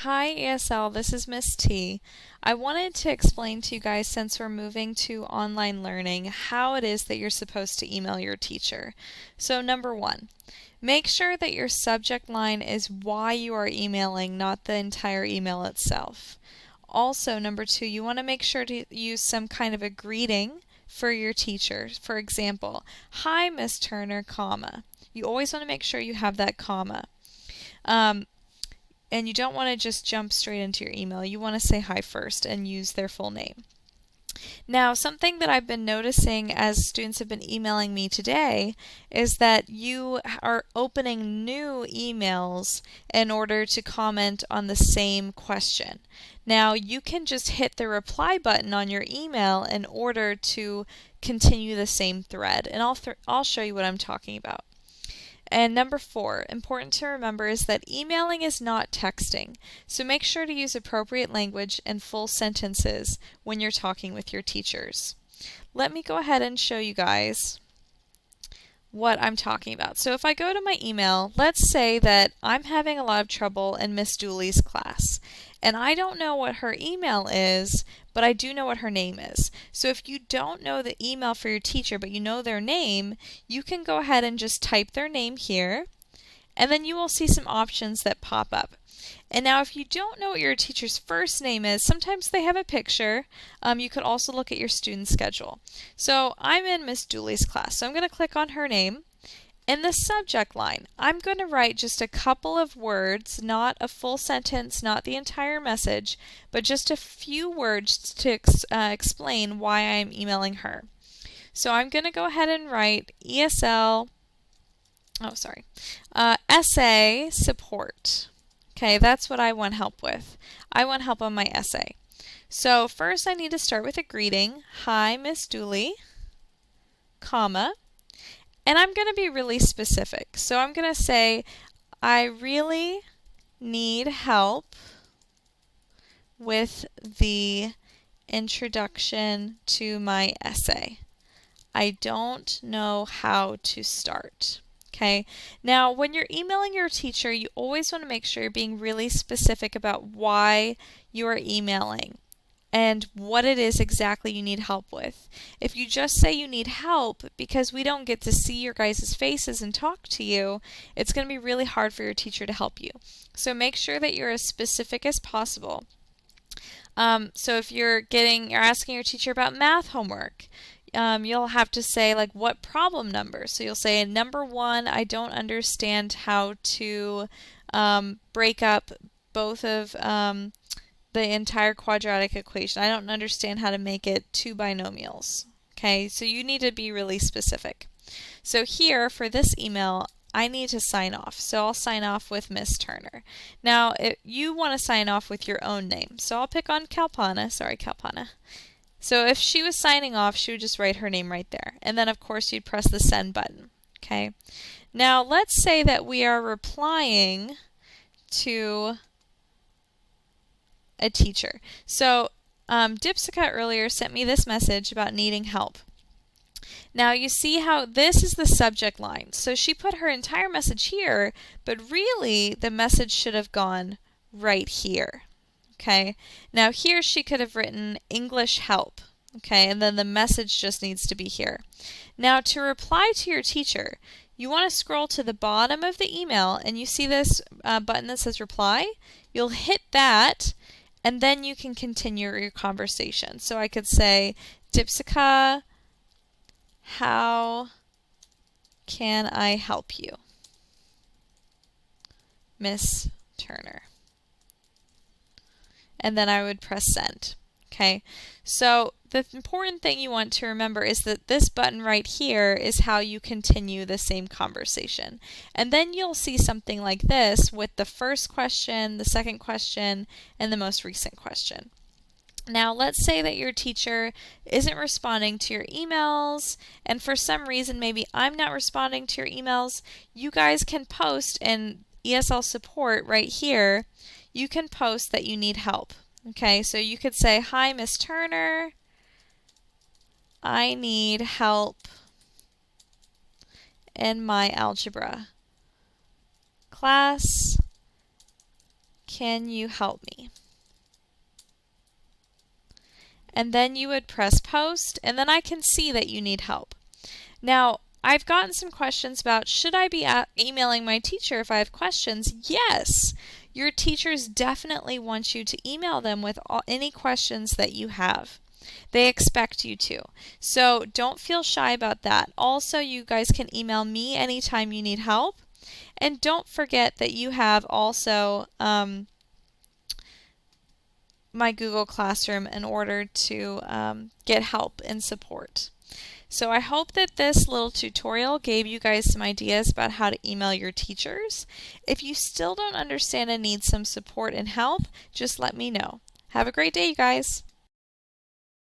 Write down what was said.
Hi ESL, this is Miss T. I wanted to explain to you guys, since we're moving to online learning, how it is that you're supposed to email your teacher. So number one, make sure that your subject line is why you are emailing, not the entire email itself. Also, number two, you want to make sure to use some kind of a greeting for your teacher. For example, hi Miss Turner, comma. You always want to make sure you have that comma. And you don't want to just jump straight into your email. You want to say hi first and use their full name. Now, something that I've been noticing as students have been emailing me today is that you are opening new emails in order to comment on the same question. Now, you can just hit the reply button on your email in order to continue the same thread, and I'll show you what I'm talking about. And number four, important to remember, is that emailing is not texting. So make sure to use appropriate language and full sentences when you're talking with your teachers. Let me go ahead and show you guys what I'm talking about. So if I go to my email, let's say that I'm having a lot of trouble in Miss Dooley's class. And I don't know what her email is, but I do know what her name is. So if you don't know the email for your teacher, but you know their name, you can go ahead and just type their name here, and then you will see some options that pop up. And now if you don't know what your teacher's first name is, sometimes they have a picture. You could also look at your student schedule. So I'm in Miss Dooley's class, so I'm going to click on her name. In the subject line, I'm going to write just a couple of words, not a full sentence, not the entire message, but just a few words to explain why I'm emailing her. So I'm going to go ahead and write essay support. Okay, that's what I want help with. I want help on my essay. So first I need to start with a greeting. Hi, Miss Dooley, comma. And I'm going to be really specific. So I'm going to say, I really need help with the introduction to my essay. I don't know how to start. Okay, now when you're emailing your teacher, you always want to make sure you're being really specific about why you are emailing and what it is exactly you need help with. If you just say you need help because we don't get to see your guys' faces and talk to you, it's going to be really hard for your teacher to help you. So make sure that you're as specific as possible. So if you're asking your teacher about math homework, you'll have to say like what problem number. So you'll say number 1, I don't understand how to break up both of the entire quadratic equation. I don't understand how to make it 2 binomials. Okay, so you need to be really specific. So here for this email, I need to sign off. So I'll sign off with Miss Turner. Now, you want to sign off with your own name. So I'll pick on Kalpana. Sorry, Kalpana. So if she was signing off, she would just write her name right there. And then, of course, you'd press the send button. Okay. Now, let's say that we are replying to a teacher. So Dipsika earlier sent me this message about needing help. Now you see how this is the subject line. So she put her entire message here, but really the message should have gone right here. Okay, now here she could have written English help. Okay, and then the message just needs to be here. Now to reply to your teacher, you want to scroll to the bottom of the email and you see this button that says reply. You'll hit that, and then you can continue your conversation. So I could say, Dipsika, how can I help you? Miss Turner. And then I would press send. Okay, so the important thing you want to remember is that this button right here is how you continue the same conversation. And then you'll see something like this with the first question, the second question, and the most recent question. Now let's say that your teacher isn't responding to your emails, and for some reason maybe I'm not responding to your emails. You guys can post in ESL support right here. You can post that you need help. Okay, so you could say, hi Miss Turner, I need help in my algebra class. can you help me? And then you would press post, and then I can see that you need help. Now, I've gotten some questions about, should I be emailing my teacher if I have questions? Yes, your teachers definitely want you to email them with any questions that you have. They expect you to. So don't feel shy about that. Also, you guys can email me anytime you need help. And don't forget that you have also my Google Classroom in order to get help and support. So I hope that this little tutorial gave you guys some ideas about how to email your teachers. If you still don't understand and need some support and help, just let me know. Have a great day, you guys.